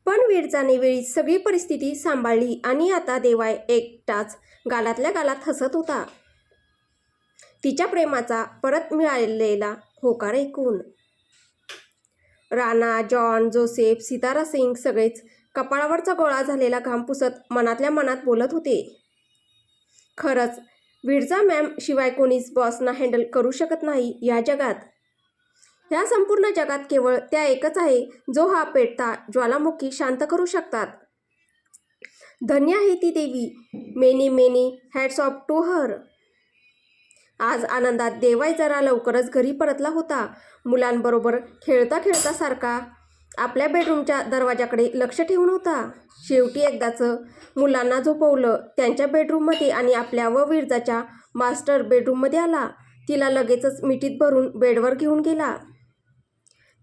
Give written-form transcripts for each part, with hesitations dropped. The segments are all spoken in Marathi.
पण वीरजाने वेळी सगळी परिस्थिती सांभाळली आणि आता देवाय एकटाच गालातल्या गालात हसत होता तिच्या प्रेमाचा परत मिळालेला होकार ऐकून. राणा, जॉन, जोसेफ, सितारा सिंग सगळेच कपाळावरचा गोळा झालेला घाम पुसत मनातल्या मनात बोलत होते, खरंच वीरजा मॅम शिवाय कोणीच बॉसना हँडल करू शकत नाही या जगात. ह्या संपूर्ण जगात केवळ त्या एकच आहे जो हा पेटता ज्वालामुखी शांत करू शकतात. धन्य आहे ती देवी. Many many hats off to her. आज आनंदात देवाय जरा लवकरच घरी परतला होता. मुलांबरोबर खेळता खेळता सारखा आपल्या बेडरूमच्या दरवाजाकडे लक्ष ठेवून होता. शेवटी एकदाचं मुलांना झोपवलं त्यांच्या बेडरूममध्ये आणि आपल्या व वीरजाच्या मास्टर बेडरूममध्ये आला. तिला लगेचच मिठीत भरून बेडवर घेऊन गेला.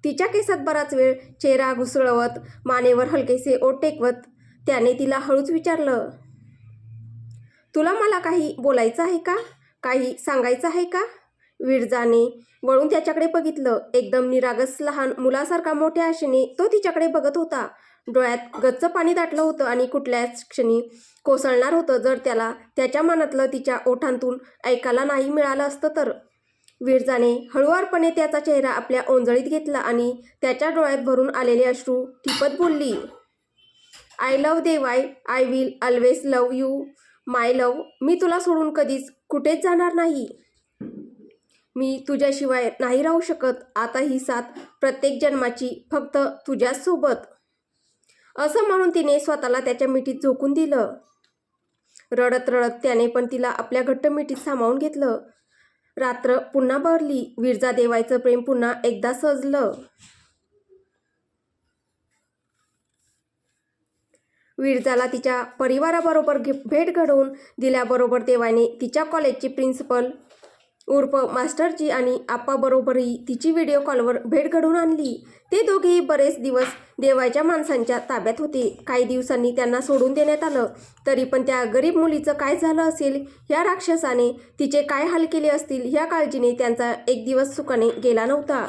तिच्या केसात बराच वेळ चेहरा घुसळवत मानेवर हलकेसे ओठ टेकवत त्याने तिला हळूच विचारलं, तुला मला काही बोलायचं आहे का? काही सांगायचं आहे का? वीरजाने वळून त्याच्याकडे बघितलं. एकदम निरागस लहान मुलासारखा मोठ्या आशेने तो तिच्याकडे बघत होता. डोळ्यात गच्च पाणी दाटलं होतं आणि कुठल्याच क्षणी कोसळणार होतं जर त्याला त्याच्या मनातलं तिच्या ओठांतून ऐकायला नाही मिळालं असतं तर. वीरजाने हळुवारपणे त्याचा चेहरा आपल्या ओंजळीत घेतला आणि त्याच्या डोळ्यात भरून आलेले अश्रू टिपत बोलली, आय लव्ह देवाय. I will always love you my love. मी तुला सोडून कधीच कुठेच जाणार नाही. मी तुझ्याशिवाय नाही राहू शकत. आता ही साथ प्रत्येक जन्माची फक्त तुझ्याच सोबत. असं म्हणून तिने स्वतःला त्याच्या मिठीत झोकून दिलं. रडत रडत त्याने पण तिला आपल्या घट्ट मिठीत सामावून घेतलं. रात्र पुन्हा बहरली. वीरजा देवायचं प्रेम पुन्हा एकदा सजलं. वीरजाला तिच्या परिवाराबरोबर भेट घडवून दिल्याबरोबर देवाने तिच्या कॉलेजची प्रिन्सिपल उर्फ मास्टरजी आणि आप्पाबरोबरही तिची व्हिडिओ कॉलवर भेट घडवून आणली. ते दोघेही बरेच दिवस देवाच्या माणसांच्या ताब्यात होते. काही दिवसांनी त्यांना सोडून देण्यात आलं. तरी पण त्या गरीब मुलीचं काय झालं असेल, ह्या राक्षसाने तिचे काय हाल केले असतील ह्या काळजीने त्यांचा एक दिवस सुखाने गेला नव्हता.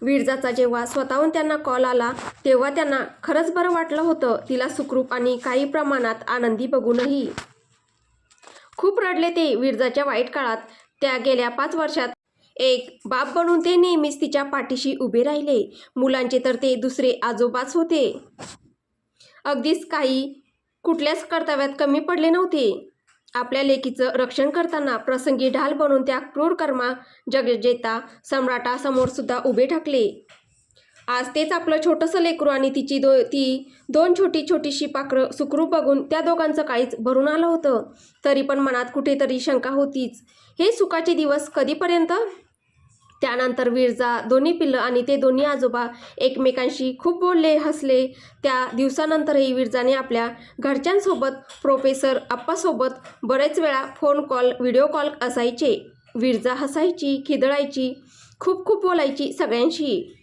वीरजाचा जेव्हा स्वतःहून त्यांना कॉल आला तेव्हा त्यांना खरंच बरं वाटलं होतं. तिला सुखरूप आणि काही प्रमाणात आनंदी बघूनही. खूप रडले ते वीरजाच्या वाईट काळात. त्या गेल्या 5 वर्षात एक बाप बनून ते नेहमीच तिच्या पाठीशी उभे राहिले. मुलांचे तर ते दुसरे आजोबाच होते. अगदीच काही कुठल्याच कर्तव्यात कमी पडले नव्हते. आपल्या लेकीचं रक्षण करताना प्रसंगी ढाल बनून त्या क्रूर कर्मा जगजेता सम्राटासमोर सुद्धा उभे ठाकले. आज तेच आपलं छोटंसं लेकरू आणि तिची ती 2 छोटी छोटीशी पाखरं सुखरूप बघून त्या दोघांचं काळीच भरून आलं होतं. तरी पण मनात कुठेतरी शंका होतीच. हे सुखाचे दिवस कधीपर्यंत? त्यानंतर वीरजा, दोन्ही पिल्लं आणि ते दोन्ही आजोबा एकमेकांशी खूप बोलले, हसले. त्या दिवसानंतरही वीरजाने आपल्या घरच्यांसोबत, प्रोफेसर आप्पासोबत बरेच वेळा फोन कॉल, व्हिडिओ कॉल असायचे. वीरजा हसायची, खिदळायची, खूप खूप बोलायची सगळ्यांशी.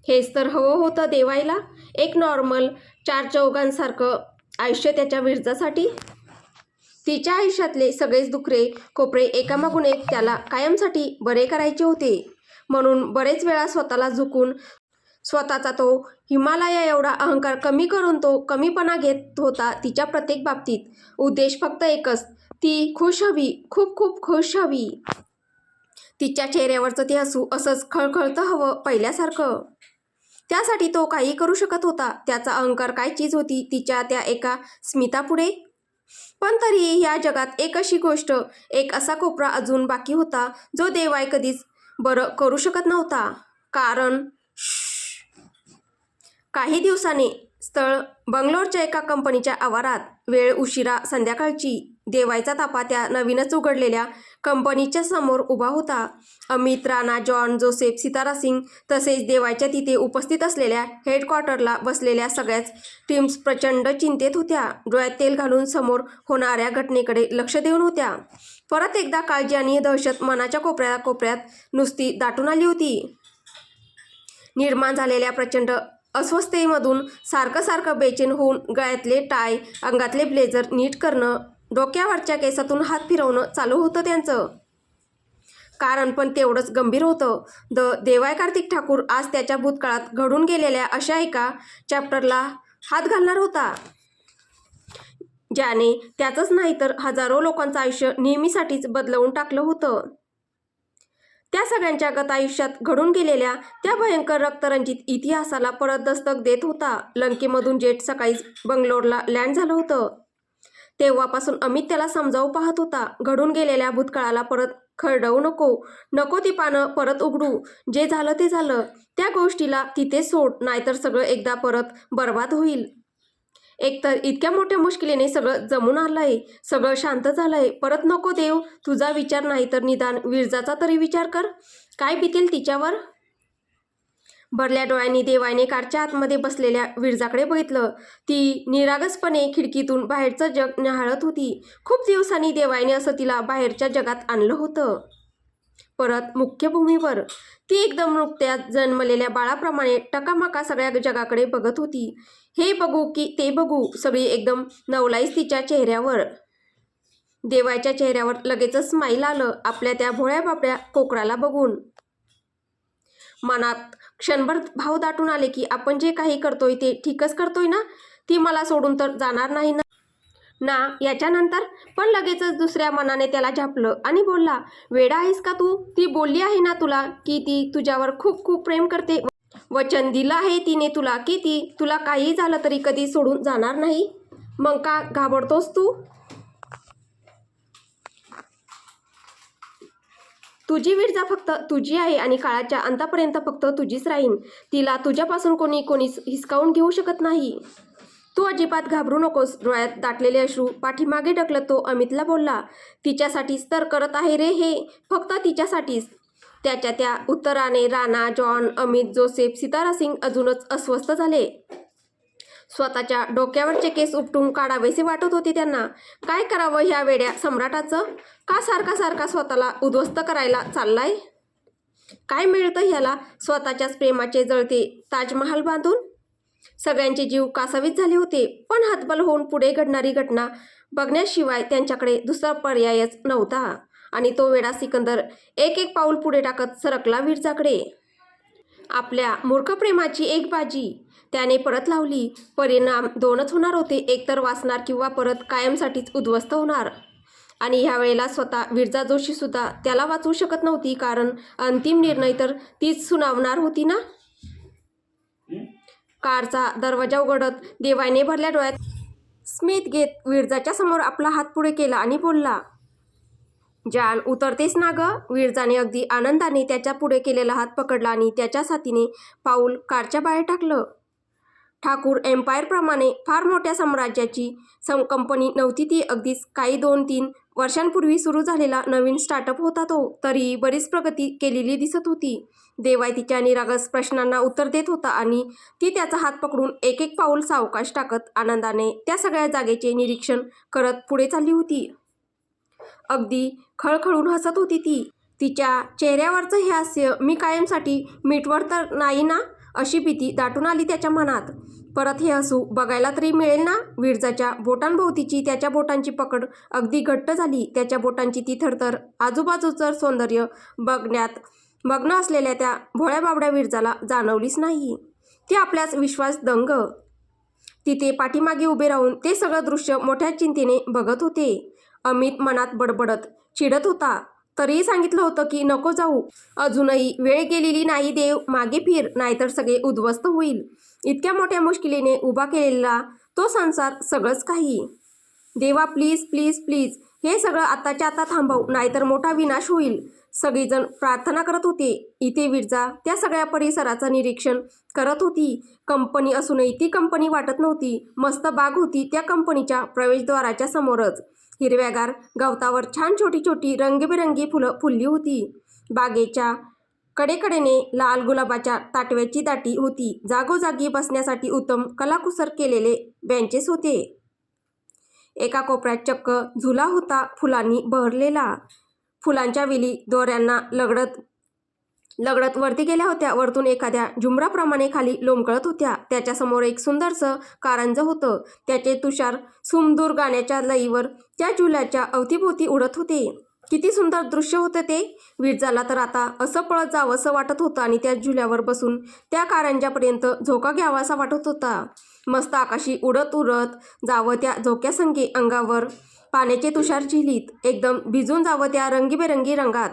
हेच तर हवं होतं देवायला, एक नॉर्मल 4 चौघांसारखं आयुष्य त्याच्या वीरजासाठी. तिच्या आयुष्यातले सगळेच दुखरे कोपरे एकामागून एक त्याला कायमसाठी बरे करायचे होते. म्हणून बरेच वेळा स्वतःला झुकून स्वतःचा तो हिमालया एवढा अहंकार कमी करून तो कमीपणा घेत होता तिच्या प्रत्येक बाबतीत. उद्देश फक्त एकच, ती खुश हवी, खूप खूप खुश हवी. तिच्या चेहऱ्यावरचं ते हसू असंच खळखळतं हवं पहिल्यासारखं. त्यासाठी तो काही करू शकत होता. त्याचा अहंकार काय चीज होती तिच्या त्या एका स्मितापुढे? पण तरीही या जगात एक अशी गोष्ट, एक असा कोपरा अजून बाकी होता जो देवाय कधीच बरं करू शकत नव्हता. कारण काही दिवसाने स्थळ बंगलोरच्या एका कंपनीच्या आवारात. वेळ उशिरा संध्याकाळची. देवायचा ताफा त्या नवीनच उघडलेल्या कंपनीच्या समोर उभा होता. अमित, राणा, जॉन, जोसेफ, सितारा सिंग तसेच देवायच्या तिथे उपस्थित असलेल्या हेडक्वार्टरला बसलेल्या सगळ्याच टीम्स प्रचंड चिंतेत होत्या. डोळ्यात तेल घालून समोर होणाऱ्या घटनेकडे लक्ष देऊन होत्या. परत एकदा काळजी आणि दहशत मनाच्या कोपऱ्यात नुसती दाटून आली होती. निर्माण झालेल्या प्रचंड अस्वस्थतेमधून सारखं बेचैन होऊन गळ्यातले टाय, अंगातले ब्लेझर नीट करणं, डोक्यावरच्या केसातून हात फिरवणं चालू होतं त्यांचं. कारण पण तेवढंच गंभीर होतं. देवाय कार्तिक ठाकूर आज त्याच्या भूतकाळात घडून गेलेल्या अशा एका चॅप्टरला हात घालणार होता, ज्याने त्याचंच नाही तर हजारो लोकांचं आयुष्य नेहमीसाठीच बदलवून टाकलं होतं. त्या सगळ्यांच्या गतायुष्यात घडून गेलेल्या त्या भयंकर रक्तरंजित इतिहासाला परत दस्तक देत होता. लंकेमधून जेट सकाळीच बंगलोरला लँड झालं होतं. तेव्हापासून अमित त्याला समजावू पाहत होता, घडून गेलेल्या भूतकाळाला परत खरडवू नको ती पानं परत उघडू. जे झालं ते झालं. त्या गोष्टीला तिथेच सोड, नाहीतर सगळं एकदा परत बर्बाद होईल. एकतर इतक्या मोठ्या मुश्किलीने सगळं जमून आलंय, सगळं शांत झालंय. परत नको देव. तुझा विचार नाही तर निदान विरजाचा तरी विचार कर. काय बितेल तिच्यावर. भरल्या डोळ्यांनी देवाने कारच्या आतमध्ये बसलेल्या विरजाकडे बघितलं. ती निरागसपणे खिडकीतून बाहेरचं जग न्याहाळत होती. खूप दिवसांनी देवाने असं तिला बाहेरच्या जगात आणलं होतं, परत मुख्य भूमीवर. ती एकदम नुकत्याच जन्मलेल्या बाळाप्रमाणे टकामका सगळ्या जगाकडे बघत होती. हे बघू की ते बघू, सगळी एकदम नवलाईच तिच्या चेहऱ्यावर. देवाच्या चेहऱ्यावर लगेचच स्माईल आलं आपल्या त्या भोळ्या बाबड्या कोकराला बघून. मनात क्षणभर भाव दाटून आले की आपण जे काही करतोय ते ठीकच करतोय ना. ती मला सोडून तर जाणार नाही ना याच्यानंतर. पण लगेचच दुसऱ्या मनाने त्याला झापलं आणि बोलला, वेडा आहेस का तू. ती बोलली आहे ना तुला की ती तुझ्यावर खूप खूप प्रेम करते. वचन दिलं आहे तिने तुला की ती तुला काही झालं तरी कधी सोडून जाणार नाही. मग का घाबरतोस तू. तुझी विरजा फक्त तुझी आहे आणि काळाच्या अंतापर्यंत फक्त तुझीच राहीन. तिला तुझ्यापासून कोणीच हिसकावून घेऊ शकत नाही. तू अजिबात घाबरू नकोस. डोळ्यात दाटलेले अश्रू पाठीमागे ढकलत तो अमितला बोलला, तिच्यासाठीच तर करत आहे रे हे, फक्त तिच्यासाठीच. त्याच्या त्या उत्तराने राणा, जॉन, अमित, जोसेफ, सितारा सिंग अजूनच अस्वस्थ झाले. स्वतःच्या डोक्यावरचे केस उपटून काढावेसे वाटत होते त्यांना. काय करावं ह्या वेड्या सम्राटाचं. का सारखा स्वतःला उद्ध्वस्त करायला चाललाय. काय मिळतं ह्याला स्वतःच्याच प्रेमाचे जळते ताजमहाल बांधून. सगळ्यांचे जीव कासावीस झाले होते, पण हतबल होऊन पुढे घडणारी घटना बघण्याशिवाय त्यांच्याकडे दुसरा पर्यायच नव्हता. आणि तो वेडा सिकंदर एक पाऊल पुढे टाकत सरकला विरजाकडे. आपल्या मूर्ख प्रेमाची एक बाजी त्याने परत लावली. परिणाम दोनच होणार होते, एकतर वाचणार किंवा परत कायमसाठीच उद्ध्वस्त होणार. आणि ह्या वेळेला स्वतः विरजा जोशी सुद्धा त्याला वाचवू शकत नव्हती, कारण अंतिम निर्णय तर तीच सुनावणार होती ना. कारचा दरवाजा उघडत देवाने भरल्या डोळ्यात स्मित घेत विरजाच्या समोर आपला हात पुढे केला आणि बोलला, जान उतरतेस ना ग. विरजाने अगदी आनंदाने त्याच्या पुढे केलेला हात पकडला आणि त्याच्या साथीने पाऊल कारच्या बाहेर टाकलं. ठाकूर एम्पायरप्रमाणे फार मोठ्या साम्राज्याची कंपनी नव्हती ती. अगदीच काही 2-3 वर्षांपूर्वी सुरू झालेला नवीन स्टार्टअप होता तो. तरीही बरीच प्रगती केलेली दिसत होती. देवाय तिच्या निरागस प्रश्नांना उत्तर देत होता आणि ती त्याचा हात पकडून एक पाऊल सावकाश टाकत आनंदाने त्या सगळ्या जागेचे निरीक्षण करत पुढे चालली होती. अगदी खळखळून हसत होती ती. तिच्या चेहऱ्यावरचं हे हास्य मी कायमसाठी मिटवर तर नाही ना, अशी भीती दाटून आली त्याच्या मनात. परत हे हसू बघायला तरी मिळेल ना. विरजाच्या बोटांभोवतीची त्याच्या बोटांची पकड अगदी घट्ट झाली. त्याच्या बोटांची ती थरथर आजूबाजूचं सौंदर्य बघण्यात मग्न असलेल्या त्या भोळ्या बाबड्या विरजाला जाणवलीच नाही. ती आपल्याच विश्वास दंग तिथे पाठीमागे उभे राहून ते सगळं दृश्य मोठ्या चिंतेने बघत होते. अमित मनात बडबडत चिडत होता, तरीही सांगितलं होतं की नको जाऊ. अजूनही वेळ गेलेली नाही देव, मागे फिर, नाहीतर सगळे उद्ध्वस्त होईल. इतक्या मोठ्या मुश्किलीने उभा केलेला तो संसार, सगळंच काही. देवा प्लीज प्लीज प्लीज हे सगळं आताच्या आता थांबव, नाहीतर मोठा विनाश होईल. सगळीजण प्रार्थना करत होते. इथे विरजा त्या सगळ्या परिसराचं निरीक्षण करत होती. कंपनी असूनही ती कंपनी वाटत नव्हती. मस्त बाग होती त्या कंपनीच्या प्रवेशद्वाराच्या समोरच. हिरव्यागार गवतावर छान छोटी छोटी रंगीबेरंगी फुलं फुलली होती. बागेच्या कडेकडेने लाल गुलाबाच्या ताटव्याची दाटी होती. जागोजागी बसण्यासाठी उत्तम कलाकुसर केलेले बेंचेस होते. एका कोपऱ्यात चक्क झुला होता फुलांनी बहरलेला. फुलांच्या वेली दोऱ्यांना लगडत वरती गेल्या होत्या. वरतून एखाद्या झुंबराप्रमाणे खाली लोंबकळत होत्या. त्याच्यासमोर एक सुंदरसं कारंजं होतं. त्याचे तुषार सुमधूर गाण्याच्या लयीवर त्या झुल्याच्या अवतीभोवती उडत होते. किती सुंदर दृश्य होते ते. विरजाला तर आता असं पळत जावंसं वाटत होतं आणि त्या झुल्यावर बसून त्या कारंज्यापर्यंत झोका घ्यावासा वाटत होता. मस्त आकाशी उडत उडत जावं त्या झोक्यासंगे अंगावर पाण्याचे तुषार झिलीत एकदम भिजून जावं त्या रंगीबेरंगी रंगात.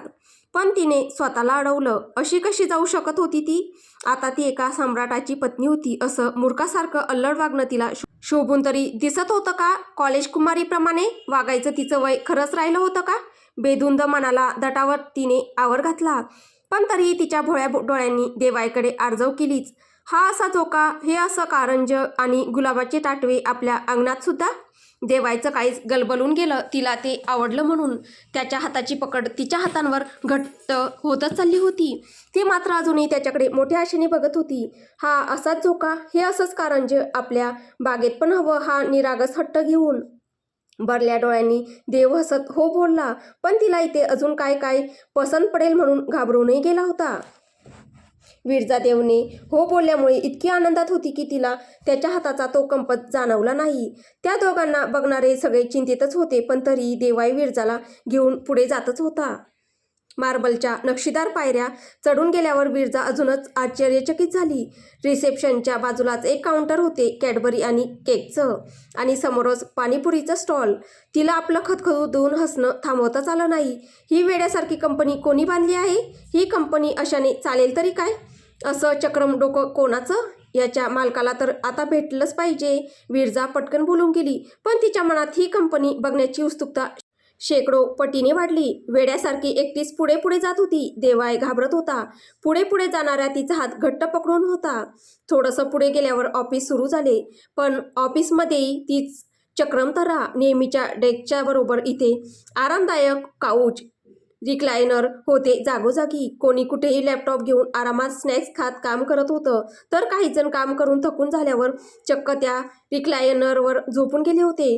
पण तिने स्वतःला अडवलं. अशी कशी जाऊ शकत होती ती? आता ती एका सम्राटाची पत्नी होती असं मूर्खासारखं अल्लड वागणं तिला शोभून तरी दिसत होतं का? कॉलेज कुमारीप्रमाणे वागायचं तिचं वय खरंच राहिलं होतं का? बेधुंद मनाला दटावर तिने आवर घातला. पण तरीही तिच्या भोळ्या डोळ्यांनी देवाईकडे आर्जव केलीच. हा असा झोका, हे असं कारंज आणि गुलाबाचे ताटवे आपल्या अंगणात सुद्धा. देवायचं काहीच गलबलून गेलं. तिला ते आवडलं म्हणून त्याच्या हाताची पकड तिच्या हातांवर घट्ट होतच चालली होती. ती मात्र अजूनही त्याच्याकडे मोठ्या आशेने बघत होती. हा असाच झोका, हे असंच कारंज आपल्या बागेत पण हवं, हा निरागस हट्ट घेऊन. भरल्या डोळ्यांनी देव हसत हो बोलला. पण तिला इथे अजून काय काय पसंत पडेल म्हणून घाबरूनही गेला होता. विरजा देवने हो बोलल्यामुळे इतकी आनंदात होती की तिला त्याच्या हाताचा तो कंपत जाणवला नाही. त्या दोघांना बघणारे सगळे चिंतितच होते. पण तरी देवाई विरजाला घेऊन पुढे जातच होता. मार्बलच्या नक्षीदार पायऱ्या चढून गेल्यावर विरजा अजूनच आश्चर्यचकित झाली. रिसेप्शनच्या बाजूलाच एक काउंटर होते कॅडबरी आणि केकचं, आणि समोरच पाणीपुरीचं स्टॉल. तिला आपलं खदखदून हसणं थांबवताच आलं नाही. ही वेड्यासारखी कंपनी कोणी बांधली आहे? ही कंपनी अशाने चालेल तरी काय? असं चक्रम डोकं कोणाचं? याच्या मालकाला तर आता भेटलंच पाहिजे. विरजा पटकन बोलून गेली. पण तिच्या मनात ही कंपनी बघण्याची उत्सुकता शेकडो पटीने वाढली. वेड्यासारखी एकटीच पुढे पुढे जात होती. देवाय घाबरत होता. पुढे पुढे जाणाऱ्या तिचा हात घट्ट पकडून होता. थोडंसं पुढे गेल्यावर ऑफिस सुरू झाले. पण ऑफिसमध्येही तीच चक्रम तऱ्हा. नेहमीच्या डेस्कच्या बरोबर इथे आरामदायक काउच, रिक्लायनर होते जागोजागी. कोणी कुठेही लॅपटॉप घेऊन आरामात स्नॅक्स खात काम करत होतं, तर काही जण काम करून थकून झाल्यावर चक्क त्या रिक्लायनरवर झोपून गेले होते.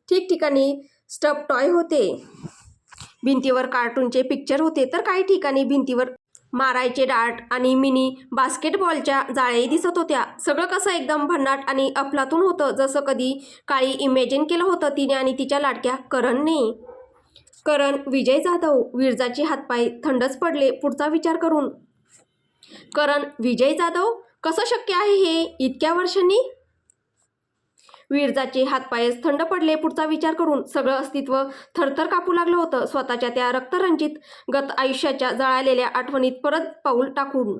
ठिकठिकाणी स्टफ टॉय होते. भिंतीवर कार्टूनचे पिक्चर होते, तर काही ठिकाणी भिंतीवर मारायचे डार्ट आणि मिनी बास्केटबॉलच्या जाळ्याही दिसत होत्या. सगळं कसं एकदम भन्नाट आणि अफलातून होतं, जसं कधी काळी इमॅजिन केलं होतं तिने आणि तिच्या लाडक्या करणने. करण विजय जाधव. विरजाचे हातपाय थंडच पडले पुढचा विचार करून. करण विजय जाधव? कसं शक्य आहे हे इतक्या वर्षांनी? विरजाचे हातपायच थंड पडले पुढचा विचार करून. सगळं अस्तित्व थरथर कापू लागलं होतं स्वतःच्या त्या रक्तरंजित गत आयुष्याच्या जळालेल्या आठवणीत परत पाऊल टाकून.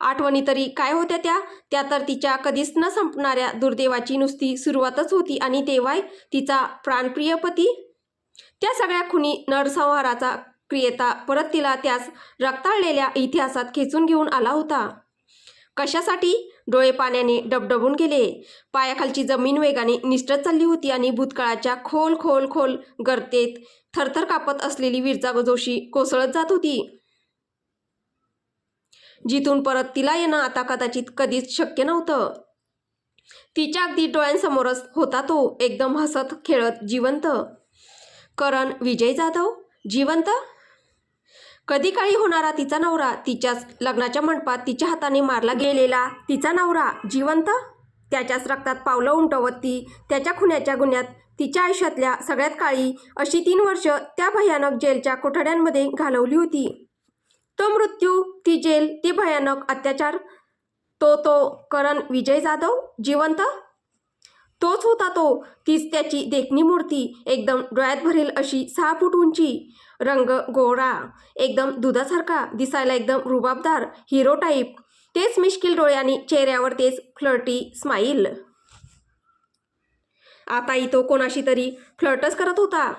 आठवणी तरी काय होत्या त्या? त्या तर तिच्या कधीच न संपणाऱ्या दुर्दैवाची नुसती सुरुवातच होती. आणि तेव्हाय तिचा प्राणप्रिय पती, त्या सगळ्या खुनी नरसंहाराचा क्रियेता परत तिला त्याच रक्ताळलेल्या इतिहासात खेचून घेऊन आला होता. कशासाठी? डोळे पाण्याने डबडबून गेले. पायाखालची जमीन वेगाने निसटत चालली होती आणि भूतकाळाच्या खोल खोल खोल गर्तेत थरथर कापत असलेली विरजा जोशी कोसळत जात होती. जिथून परत तिला येणं आता कदाचित कधीच शक्य नव्हतं. तिच्या अगदी डोळ्यांसमोरच होता तो, एकदम हसत खेळत जिवंत. करण विजय जाधव जिवंत? कधी काळी होणारा तिचा नवरा, तिच्याच लग्नाच्या मंडपात तिच्या हाताने मारला गेलेला तिचा नवरा जिवंत? त्याच्याच रक्तात पावलं उमटवत ती त्याच्या खुन्याच्या गुन्ह्यात तिच्या आयुष्यातल्या सगळ्यात काळी अशी 3 वर्ष त्या भयानक जेलच्या कोठड्यांमध्ये घालवली होती. तो मृत्यू, ती जेल, ते भयानक अत्याचार, तो करण विजय जाधव जिवंत? तोच होता तो. तीच त्याची देखणी मूर्ती, एकदम डोळ्यात भरेल अशी 6 फूट उंची, रंग गोरा, एकदम दुधासारखा, दिसायला एकदम रुबाबदार, हिरो टाईप. तेच मिश्किल डोळे आणि चेहऱ्यावर तेच फ्लर्टी स्माईल. आताही तो कोणाशी तरी फ्लर्टच करत होता.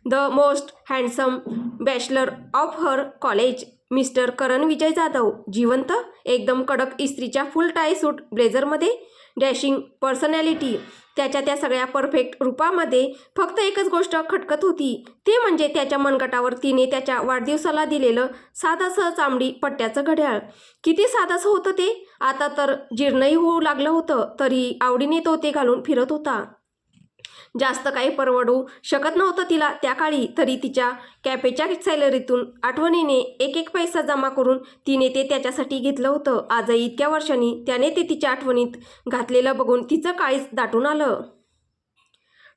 The most handsome bachelor of her college, mister Karan Vijay Jadhav जिवंत? एकदम कडक इस्त्रीच्या फुल टाय सूट ब्लेझरमध्ये, डॅशिंग पर्सनॅलिटी, त्याच्या त्या सगळ्या परफेक्ट रूपामध्ये फक्त एकच गोष्ट खटकत होती, ते म्हणजे त्याच्या मनगटावर तिने त्याच्या वाढदिवसाला दिलेलं साधंसं चांबडी पट्ट्याचं घड्याळ. किती साधंसं होतं ते. आता तर जीर्णही होऊ लागलं होतं, तरी आवडीने तो ते घालून फिरत होता. जास्त काही परवडू शकत नव्हतं तिला त्या काळी, तरी तिच्या कॅफेच्या सॅलरीतून आठवणीने एक एक पैसा जमा करून तिने ते त्याच्यासाठी घेतलं होतं. आजही इतक्या वर्षांनी त्याने ते तिच्या आठवणीत घातलेलं बघून तिचं काळीच दाटून आलं.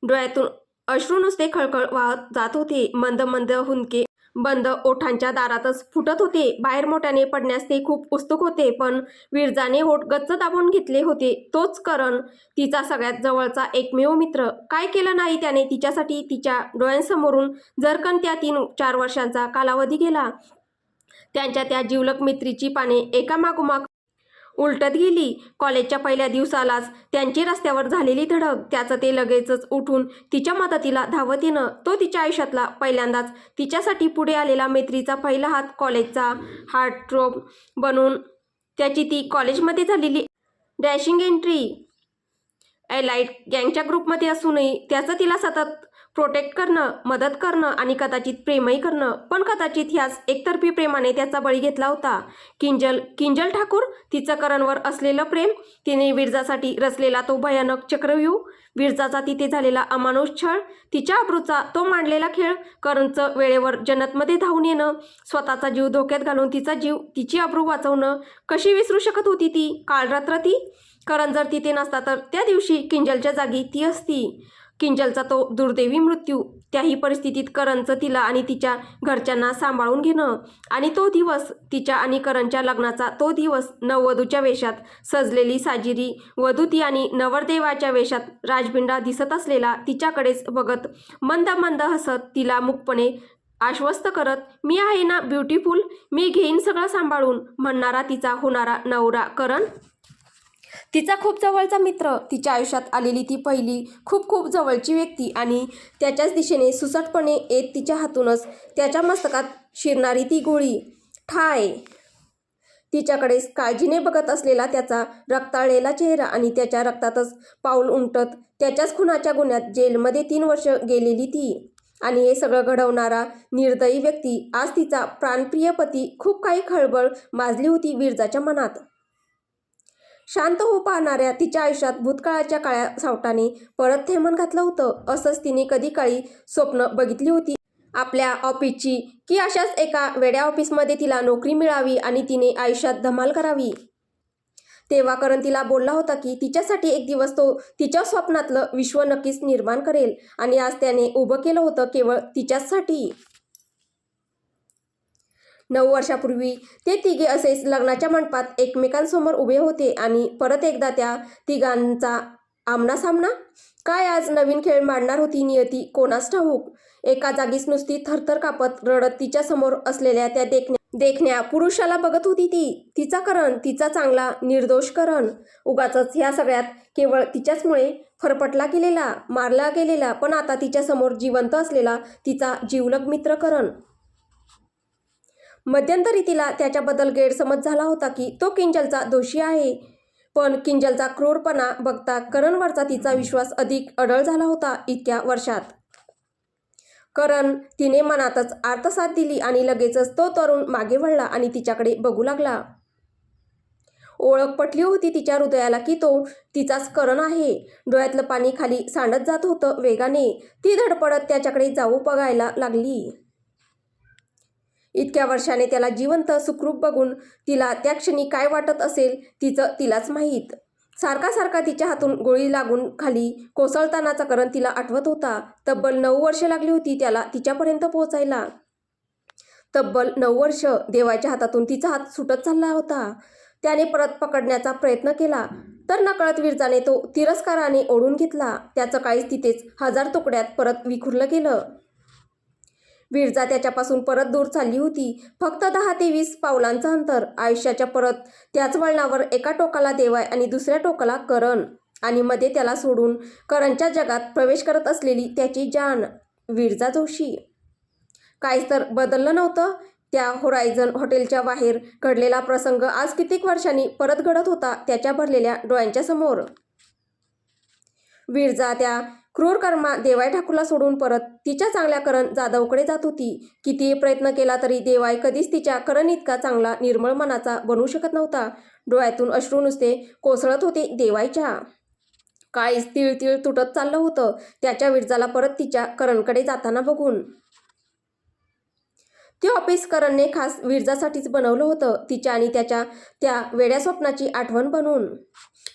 डोळ्यातून अश्रू नुसते खळखळ वाहत जात होते. मंद मंद हुंदके बंद ओठांच्या दारातच फुटत होते. बाहेर मोठ्याने पडण्यास ते खूप उत्सुक होते, पण विरजाने ओठ गच्च दाबून घेतले होते. तोच करण, तिचा सगळ्यात जवळचा एकमेव मित्र. काय केलं नाही त्याने तिच्यासाठी? तिच्या डोळ्यांसमोरून जरकन त्या 3-4 वर्षांचा कालावधी गेला. त्यांच्या त्या जिवलग मैत्रीची पाने एकामागोमाग उलटत गेली. कॉलेजच्या पहिल्या दिवसालाच त्यांची रस्त्यावर झालेली धडक, त्याचं ते लगेचच उठून तिच्या मदतीला धावत येणं, तो तिच्या आयुष्यातला पहिल्यांदाच तिच्यासाठी पुढे आलेला मैत्रीचा पहिला हात, कॉलेजचा हार्टथ्रोब बनून त्याची ती कॉलेजमध्ये झालेली डॅशिंग एंट्री. एलाइट गँगच्या ग्रुपमध्ये असूनही त्याचं तिला सतत प्रोटेक्ट करणं, मदत करणं आणि कदाचित प्रेमही करणं. पण कदाचित ह्याच एकतर्फी प्रेमाने त्याचा बळी घेतला होता किंजल ठाकूर. तिचं करणवर असलेलं प्रेम, तिने विरजासाठी रचलेला तो भयानक चक्रव्यूह, विरजाचा तिथे झालेला अमानुष छळ, तिच्या अब्रूचा तो मांडलेला खेळ, करणचं वेळेवर जन्नतमध्ये धावून येणं, स्वतःचा जीव धोक्यात घालून तिची अब्रू वाचवणं. कशी विसरू शकत होती ती काळरात्र ती? करण जर तिथे नसता तर त्या दिवशी किंजलच्या जागी ती असती. किंजलचा तो दुर्दैवी मृत्यू, त्याही परिस्थितीत करणचं तिला आणि तिच्या घरच्यांना सांभाळून घेणं, आणि तो दिवस, तिच्या आणि करणच्या लग्नाचा तो दिवस, नववधूच्या वेशात सजलेली साजिरी वधू ती आणि नवरदेवाच्या वेशात राजबिंडा दिसत असलेला तिच्याकडेच बघत, मंद मंद हसत, तिला मुकपणे आश्वस्त करत, मी आहे ना ब्युटिफुल, मी घेईन सगळं सांभाळून, म्हणणारा तिचा होणारा नवरा करण. तिचा खूप जवळचा मित्र, तिच्या आयुष्यात आलेली ती पहिली खूप खूप जवळची व्यक्ती, आणि त्याच्याच दिशेने सुसटपणे येत तिच्या हातूनच त्याच्या मस्तकात शिरणारी ती गोळी. ठाय. तिच्याकडेच काळजीने बघत असलेला त्याचा रक्ताळलेला चेहरा, आणि त्याच्या रक्तातच पाऊल उमटत त्याच्याच खुनाच्या गुन्ह्यात जेलमध्ये 3 वर्ष गेलेली ती. आणि हे सगळं घडवणारा निर्दयी व्यक्ती आज तिचा प्राणप्रिय पती. खूप काही खळबळ माजली होती विरजाच्या मनात. शांत होऊ पाहणाऱ्या तिच्या आयुष्यात भूतकाळाच्या काळ्या सावटाने परत थैमान घातलं होतं. असंच तिने कधी काळी स्वप्न बघितली होती आपल्या ऑफिसची, की अशाच एका वेड्या ऑफिसमध्ये तिला नोकरी मिळावी आणि तिने आयुष्यात धमाल करावी. तेव्हा करण तिला बोलला होता की तिच्यासाठी एक दिवस तो तिच्या स्वप्नातलं विश्व नक्कीच निर्माण करेल, आणि आज त्याने उभं केलं होतं केवळ तिच्यासाठी. 9 वर्षापूर्वी ते तिघे असेच लग्नाच्या मंडपात एकमेकांसमोर उभे होते, आणि परत एकदा त्या तिघांचा आमनासामना. काय आज नवीन खेळ मांडणार होती नियती, कोणास ठाऊक. एका जागीच नुसती थरथर कापत रडत तिच्या समोर असलेल्या त्या देखण्या पुरुषाला बघत होती ती. तिचा करण, तिचा चांगला निर्दोष करण, उगाचच ह्या सगळ्यात केवळ तिच्याचमुळे फरफटला गेलेला, मारला गेलेला, पण आता तिच्या समोर जिवंत असलेला तिचा जिवलग मित्र करण. मध्यंतरी तिला त्याच्याबद्दल गैरसमज झाला होता की तो किंजलचा दोषी आहे, पण किंजलचा क्रूरपणा बघता करणवरचा तिचा विश्वास अधिक अढळ झाला होता इतक्या वर्षात. करण, तिने मनातच आर्तसाद दिली, आणि लगेचच तो तरुण मागे वळला आणि तिच्याकडे बघू लागला. ओळख पटली होती तिच्या हृदयाला की तो तिचाच करण आहे. डोळ्यातलं पाणी खाली सांडत जात होतं वेगाने. ती धडपडत त्याच्याकडे जाऊ बघायला लागली. इतक्या वर्षाने त्याला जिवंत सुखरूप बघून तिला त्या क्षणी काय वाटत असेल तिचं तिलाच माहीत. सारखा सारखा तिच्या हातून गोळी लागून खाली कोसळतानाचा करण तिला आठवत होता. तब्बल 9 वर्ष लागली होती त्याला तिच्यापर्यंत पोहोचायला. तब्बल 9 वर्ष. देवाच्या हातातून तिचा हात सुटत चालला होता. त्याने परत पकडण्याचा प्रयत्न केला, तर नकळत विरजाने तो तिरस्काराने ओढून घेतला. त्याचं काळीज तिथेच 1000 तुकड्यात परत विखुरलं गेलं. विरजा त्याच्यापासून परत दूर चालली होती. फक्त 10 ते 20 पावलांचं अंतर. आयुष्याच्या परत त्याच वळणावर एका टोकाला देवाय आणि दुसऱ्या टोकाला करण, आणि मध्ये त्याला सोडून करणच्या जगात प्रवेश करत असलेली त्याची जान, विरजा जोशी. काहीच तर बदललं नव्हतं. त्या होरायझन हॉटेलच्या बाहेर घडलेला प्रसंग आज कित्येक वर्षांनी परत घडत होता त्याच्या भरलेल्या डोळ्यांच्या समोर. विरजा त्या क्रूर कर्मा देवाय ठाकूरला सोडून परत तिच्या चांगल्या करण जाधवकडे जात होती. कितीही प्रयत्न केला तरी देवाय कधीच तिच्या करण इतका चांगला निर्मळ मनाचा बनू शकत नव्हता. डोळ्यातून अश्रू नुसते कोसळत होते देवायच्या. काळीज तिळतिळ तुटत चाललं होतं त्याच्या विरजाला परत तिच्या करणकडे जाताना बघून. ते ऑफिस करणने खास विरजासाठीच बनवलं होतं, तिच्या आणि त्याच्या त्या वेड्या स्वप्नाची आठवण बनून.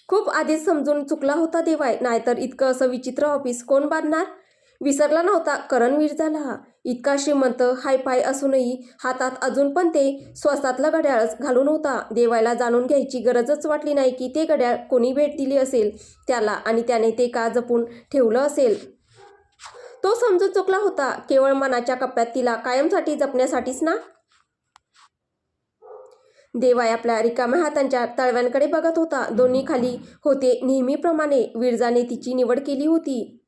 खूप आधीच समजून चुकला होता देवाय, नाहीतर इतकं असं विचित्र ऑफिस कोण बांधणार. विसरला नव्हता करण विरजाला. इतका श्रीमंत हायफाय असूनही हातात अजून पण ते स्वस्तातलं घड्याळच घालून होता. देवायला जाणून घ्यायची गरजच वाटली नाही की ते घड्याळ कोणी भेट दिली असेल त्याला आणि त्याने ते का जपून ठेवलं असेल. तो समजून चुकला होता. केवळ मनाच्या कप्प्यात तिला कायमसाठी जपण्यासाठीच ना. देवाय आपल्या रिकाम्या हातांच्या तळव्यांकडे बघत होता. दोन्ही खाली होते नेहमीप्रमाणे. विरजाने तिची निवड केली होती.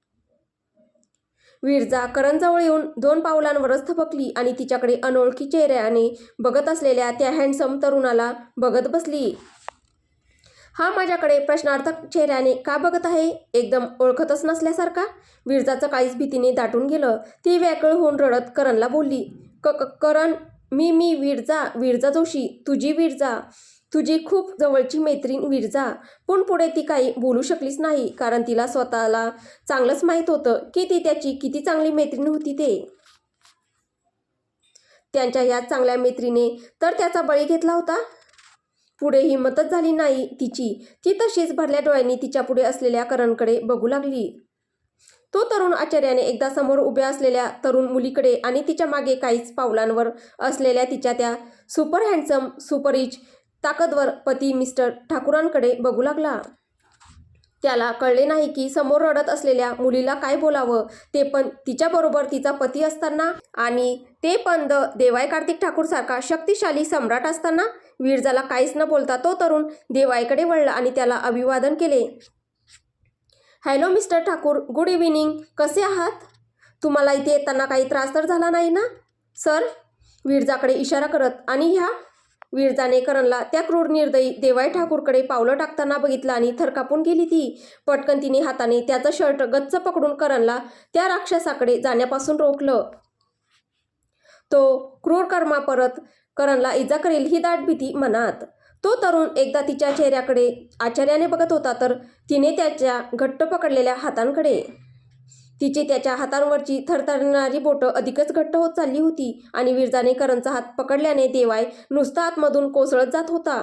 विरजा करणजवळ येऊन 2 पावलांवरच थबकली आणि तिच्याकडे अनोळखी चेहऱ्याने बघत असलेल्या त्या हँडसम तरुणाला बघत बसली. हा माझ्याकडे प्रश्नार्थक चेहऱ्याने का बघत आहे? एकदम ओळखतच नसल्यासारखा. विरजाचं काहीच भीतीने दाटून गेलं. ती व्याकुळ होऊन रडत करणला बोलली, करण, मी विरजा जोशी, तुझी विरजा, तुझी खूप जवळची मैत्रीण विरजा. पण पुढे ती काही बोलू शकलीच नाही, कारण तिला स्वतःला चांगलंच माहीत होतं की ती त्याची किती चांगली मैत्रीण होती ते. त्यांच्या ह्या चांगल्या मैत्रीने तर त्याचा बळी घेतला होता. पुढे हिंमतच झाली नाही तिची. ती तशीच भरल्या डोळ्यांनी तिच्यापुढे असलेल्या करणकडे बघू लागली. तो तरुण आश्चर्याने एकदा समोर उभ्या असलेल्या तरुण मुलीकडे आणि तिच्या मागे काहीच पावलांवर असलेल्या तिच्या त्या सुपर हँडसम, सुपररिच, ताकदवर पती मिस्टर ठाकूरांकडे बघू लागला. त्याला कळले नाही की समोर रडत असलेल्या मुलीला काय बोलावं, ते पण तिच्याबरोबर तिचा पती असताना, आणि ते पण देवाय कार्तिक ठाकूरसारखा शक्तिशाली सम्राट असताना. विरजाला काहीच न बोलता तो तरुण देवायकडे वळला आणि त्याला अभिवादन केले. Hello mister Thakur, good evening, कसे आहात? तुम्हाला इथे येताना काही त्रास तर झाला नाही ना? सर, विरजाकडे इशारा करत आणि ह्या विरजाने करणला त्या क्रूर निर्दयी देवाय ठाकूरकडे पावलं टाकताना बघितलं आणि थरकापून गेली ती. पटकन तिने हाताने त्याचं शर्ट गच्च पकडून करणला त्या राक्षसाकडे जाण्यापासून रोखलं. तो क्रूर कर्मा परत करणला इजा करेल ही दाट भीती मनात. तो तरुण एकदा तिच्या चेहऱ्याकडे आश्चर्याने बघत होता, तर तिने त्याच्या घट्ट पकडलेल्या हातांकडे. तिची त्याच्या हातांवरची थरथरणारी बोटं अधिकच घट्ट होत चालली होती आणि विरजाने करणचा हात पकडल्याने देवाय नुसता आतमधून कोसळत जात होता.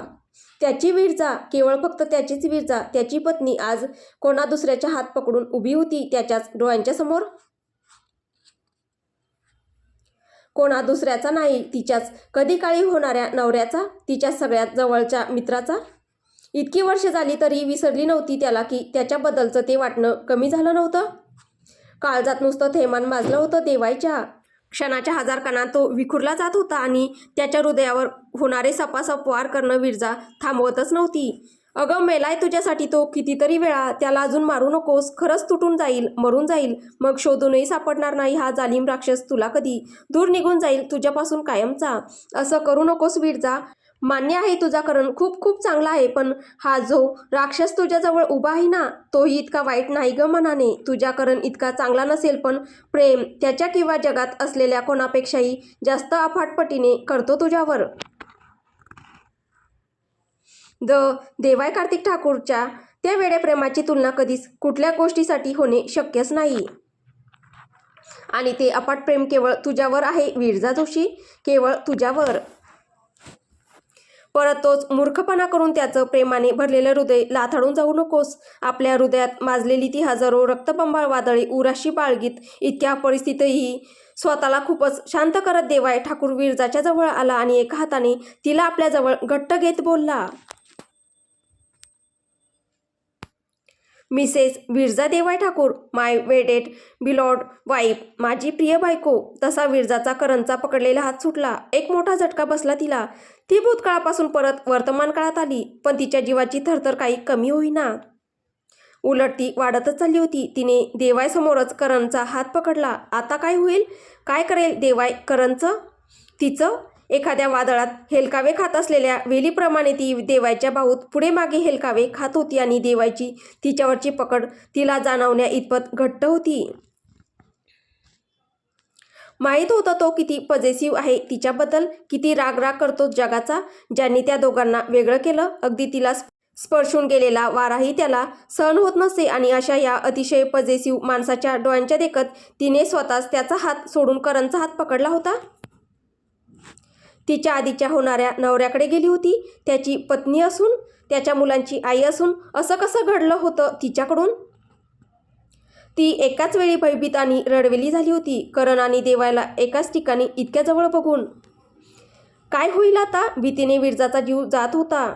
त्याची विरजा, केवळ फक्त त्याचीच विरजा, त्याची पत्नी आज कोणा दुसऱ्याचा हात पकडून उभी होती त्याच्याच डोळ्यांच्या समोर. कोणा दुसऱ्याचा नाही, तिच्याच कधी काळी होणाऱ्या नवऱ्याचा, तिच्या सगळ्यात जवळच्या मित्राचा. इतकी वर्ष झाली तरी विसरली नव्हती त्याला की त्याच्याबद्दलचं ते वाटणं कमी झालं नव्हतं. काळजात नुसतं थैमान माजलं होतं देवायच्या. क्षणाच्या 1000 कणात तो विखुरला जात होता आणि त्याच्या हृदयावर होणारे सपासप वार करणं विरजा थांबवतच नव्हती. अगं मेलाय तुझ्यासाठी तो कितीतरी वेळा. त्याला अजून मारू नकोस. खरंच तुटून जाईल, मरून जाईल. मग शोधूनही सापडणार नाही हा जालिम राक्षस तुला कधी. दूर निघून जाईल तुझ्यापासून कायमचा. असं करू नकोस विरजा. मान्य आहे तुझा करण खूप खूप चांगला आहे, पण हा जो राक्षस तुझ्याजवळ उभा आहे ना, तोही इतका वाईट नाही ग मनाने. तुझ्या करण इतका चांगला नसेल, पण प्रेम त्याच्या किंवा जगात असलेल्या कोणापेक्षाही जास्त अफाट पटीने करतो तुझ्यावर. देवाय कार्तिक ठाकूरच्या त्या वेड्या प्रेमाची तुलना कधीच कुठल्या गोष्टीसाठी होणे शक्यच नाही. आणि ते अफाट प्रेम केवळ तुझ्यावर आहे विरजा जोशी, केवळ तुझ्यावर. परत तोच मूर्खपणा करून त्याचं प्रेमाने भरलेलं हृदय लाथाडून जाऊ नकोस. आपल्या हृदयात माजलेली ती हजारो रक्तबंबाळ वादळे उराशी बाळगीत इतक्या परिस्थितीतही स्वतःला खूपच शांत करत देवाय ठाकूर विरजाच्या जवळ आला आणि एका हाताने तिला आपल्याजवळ घट्ट घेत बोलला, मिसेस विरजा देवाय ठाकूर, माय वेडेड बिलॉड वाईफ, माझी प्रिय बायको. तसा विरजाचा करणचा पकडलेला हात सुटला. एक मोठा झटका बसला तिला. ती भूतकाळापासून परत वर्तमान काळात आली, पण तिच्या जीवाची थरथर काही कमी होईना. उलट ती वाढतच चालली होती. तिने देवाय समोरच करणचा हात पकडला. आता काय होईल? काय करेल देवाय करणचं? तिचं एखाद्या वादळात हेलकावे खात असलेल्या वेलीप्रमाणे ती देवायच्या बाहूत पुढे मागे हेलकावे खात होती आणि देवायची तिच्यावरची पकड तिला जाणवण्या इतपत घट्ट होती. माहीत होतं तो किती पॉझिटिव्ह आहे तिच्याबद्दल, किती राग करतो जगाचा, ज्यांनी त्या दोघांना वेगळं केलं. अगदी तिला स्पर्शून गेलेला वाराही त्याला सहन होत नसे आणि अशा या अतिशय पॉझिटिव्ह माणसाच्या डोळ्यांच्या देखत तिने स्वतःच त्याचा हात सोडून करणचा हात पकडला होता. तिच्या आधीच्या होणाऱ्या नवऱ्याकडे गेली होती. त्याची पत्नी असून, त्याच्या मुलांची आई असून असं कसं घडलं होतं तिच्याकडून? ती एकाच वेळी भयभीत आणि रडवेली झाली होती. करण आणि देवायला एकाच ठिकाणी इतक्या जवळ बघून काय होईल आता? भीतीने विरजाचा जीव जात होता.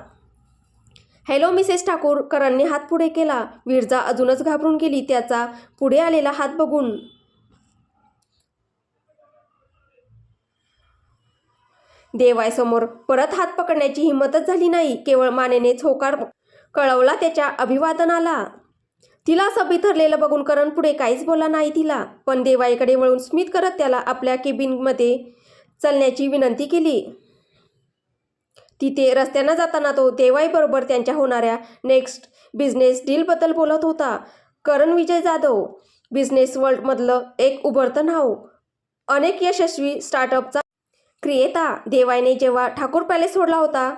Hello Mrs Thakur. करणने हात पुढे केला. विरजा अजूनच घाबरून गेली त्याचा पुढे आलेला हात बघून. देवायसमोर परत हात पकडण्याची हिंमतच झाली नाही. केवळ मानेनेच होकार कळवला त्याच्या अभिवादनाला. तिला असं बिथरलेलं बघून करण पुढे काहीच बोलला नाही तिला. पण देवाईकडे वळून स्मित करत त्याला आपल्या केबिनमध्ये चलण्याची विनंती केली. तिथे रस्त्यानं जाताना तो देवाईबरोबर त्यांच्या होणाऱ्या नेक्स्ट बिझनेस डीलबद्दल बोलत होता. करण विजय जाधव बिझनेस वर्ल्डमधलं एक उभरतं नाव, अनेक यशस्वी स्टार्टअपचा क्रिएता. देवाईने जेव्हा ठाकूर पॅलेस सोडला होता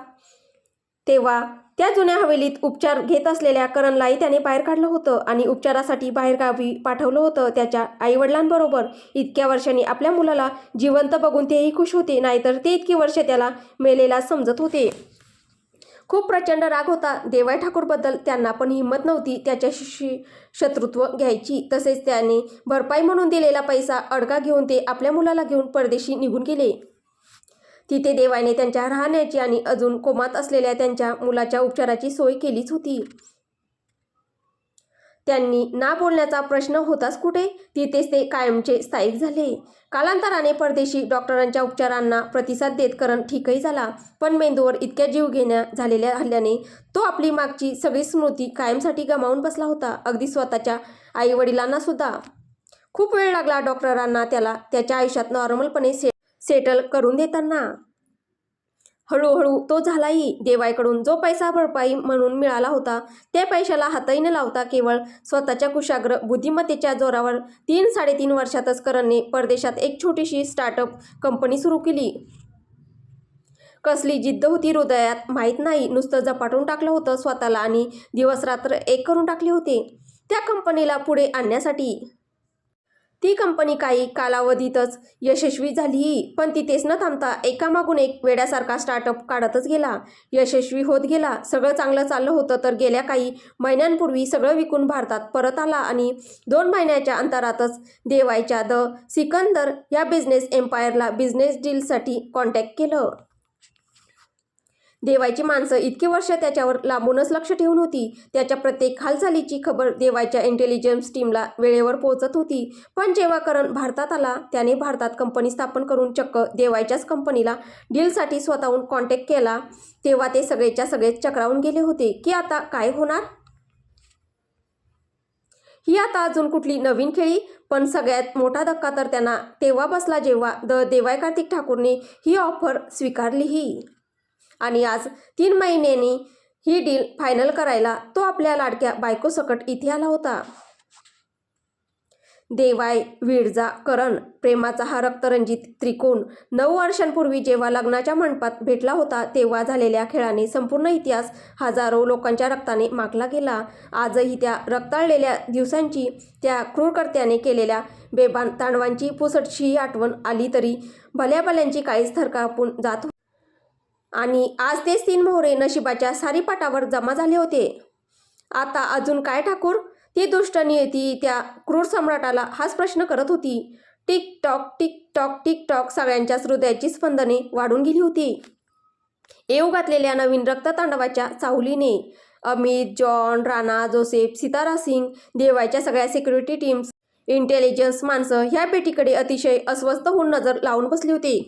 तेव्हा त्या जुन्या हवेलीत उपचार घेत असलेल्या करणलाही त्याने बाहेर काढलं होतं आणि उपचारासाठी बाहेरगावी पाठवलं होतं त्याच्या आईवडिलांबरोबर. इतक्या वर्षांनी आपल्या मुलाला जिवंत बघून तेही खुश होते, नाहीतर ते इतकी वर्ष त्याला मेलेला समजत होते. खूप प्रचंड राग होता देवाई ठाकूरबद्दल. त्यांना पण हिंमत नव्हती त्याच्याशी शत्रुत्व घ्यायची. तसेच त्याने भरपाई म्हणून दिलेला पैसा अडगा घेऊन ते आपल्या मुलाला घेऊन परदेशी निघून गेले. तिथे देवाईने त्यांच्या राहण्याची आणि अजून कोमात असलेल्या त्यांच्या मुलाच्या उपचाराची सोय केलीच होती. त्यांनी ना बोलण्याचा प्रश्न होताच कुठे. तिथेच ते कायमचे स्थायिक झाले. कालांतराने परदेशी डॉक्टरांच्या उपचारांना प्रतिसाद देत करण ठीकही झाला. पण मेंदूवर इतक्या जीवघेण्या झालेल्या हल्ल्याने तो आपली मागची सगळी स्मृती कायमसाठी गमावून बसला होता. अगदी स्वतःच्या आईवडिलांना सुद्धा. खूप वेळ लागला डॉक्टरांना त्याला त्याच्या आयुष्यात नॉर्मलपणे सेटल करून देताना. हळूहळू तो झालाही. देवाईकडून जो पैसा भरपाई म्हणून मिळाला होता त्या पैशाला हातही न लावता केवळ स्वतःच्या कुशाग्र बुद्धिमत्तेच्या जोरावर 3-3.5 वर्षातच करणने परदेशात एक छोटीशी स्टार्टअप कंपनी सुरू केली. कसली जिद्द होती हृदयात माहीत नाही. नुसतं झपाटून टाकलं होतं स्वतःला आणि दिवसरात्र एक करून टाकले होते त्या कंपनीला पुढे आणण्यासाठी. ती कंपनी काही कालावधीतच यशस्वी झालीही. पण तिथेच न थांबता एकामागून एक वेड्यासारखा स्टार्टअप काढतच गेला. यशस्वी होत गेला. सगळं चांगलं चाललं होतं तर गेल्या काही महिन्यांपूर्वी सगळं विकून भारतात परत आला आणि 2 महिन्याच्या अंतरातच देवाईच्या द सिकंदर या बिझनेस एम्पायरला बिझनेस डीलसाठी कॉन्टॅक्ट केलं. देवाईची माणसं इतकी वर्ष त्याच्यावर लांबूनच लक्ष ठेवून होती. त्याच्या प्रत्येक हालचालीची खबर देवाईच्या इंटेलिजन्स टीमला वेळेवर पोहोचत होती. पण जेव्हा करण भारतात आला त्याने भारतात कंपनी स्थापन करून चक्क देवाईच्याच कंपनीला डीलसाठी स्वतःहून कॉन्टॅक्ट केला. तेव्हा ते सगळेच्या सगळेच चक्रावून गेले होते की आता काय होणार. ही आता अजून कुठली नवीन खेळी. पण सगळ्यात मोठा धक्का तर त्यांना तेव्हा बसला जेव्हा द देवाई कार्तिक ठाकूरने ही ऑफर स्वीकारलीही. आणि आज 3 महिन्यांनी ही डील फायनल करायला तो आपल्या लाडक्या बायकोसकट इथे आला होता. देवाई, विरजा, करण, प्रेमाचा हा रक्तरंजित त्रिकोण 9 वर्षांपूर्वी जेव्हा लग्नाच्या मंडपात भेटला होता तेव्हा झालेल्या खेळाने संपूर्ण इतिहास हजारो लोकांच्या रक्ताने माखला गेला. आजही त्या रक्ताळलेल्या दिवसांची, त्या क्रूरकर्त्याने केलेल्या बेभान तांडवांची पुसटशीही आठवण आली तरी भल्याभल्यांची काळीच थरकापून जात होती. आणि आज तेच 3 मोहरे नशिबाच्या सारीपाटावर जमा झाले होते. आता अजून काय ठाकूर. ती दुष्ट नियती त्या क्रूर सम्राटाला हाच प्रश्न करत होती. Tick tock tick tock tick tock सगळ्यांच्याच हृदयाची स्पंदने वाढून गेली होती. येऊ घातलेल्या नवीन रक्ततांडवाच्या चाहुलीने अमित, जॉन, राणा, जोसेफ, सितारा सिंग, देवाईच्या सगळ्या सिक्युरिटी टीम्स, इंटेलिजन्स माणसं ह्या भेटीकडे अतिशय अस्वस्थ होऊन नजर लावून बसले होते.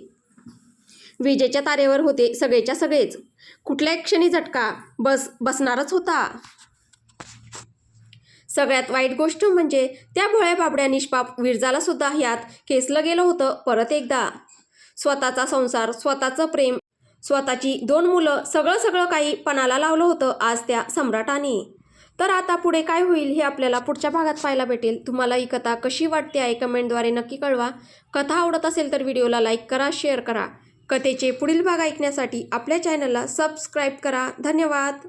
विजेच्या तारेवर होते सगळेच्या सगळेच. कुठल्या क्षणी झटका बसणारच होता. सगळ्यात वाईट गोष्ट म्हणजे त्या भोळ्या बाबड्या निष्पाप विरजाला सुद्धा ह्यात खेचलं गेलं होतं परत एकदा. स्वतःचा संसार, स्वतःचं प्रेम, स्वतःची 2 मुलं, सगळं काही पणाला लावलं होतं आज त्या सम्राटाने. तर आता पुढे काय होईल हे आपल्याला पुढच्या भागात पाहायला भेटेल. तुम्हाला ही कथा कशी वाटते आहे कमेंटद्वारे नक्की कळवा. कथा आवडत असेल तर व्हिडिओला लाईक करा, शेअर करा. कथेचे पुढील भाग ऐकण्यासाठी आपल्या चॅनलला सबस्क्राईब करा. धन्यवाद.